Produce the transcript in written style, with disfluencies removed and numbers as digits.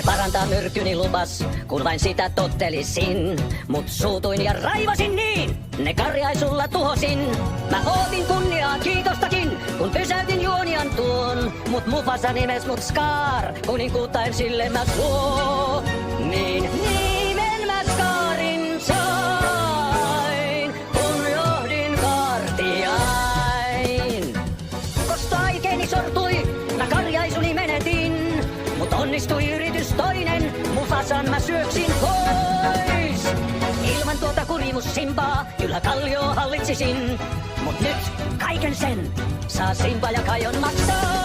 Parantaa myrkyni lupas, kun vain sitä tottelisin. Mut suutuin ja raivasin niin, ne karjaisulla tuhosin. Mä ootin kunniaa kiitostakin, kun pysäytin juonian tuon. Mut Mufasa nimes mut Scar, kuninkuutta en sille mä suo. Niin nimen mä Scarin sain, kun johdin kartiain. Koska aikeeni sortui, mä karjaisuni menetin. Mut onnistui yritys toinen, Mufasan mä syöksin pois. Ilman tuota kurimussimpaa, kyllä kallio hallitsisin. Mut nyt kaiken sen saa Simba ja Kaion maksaa.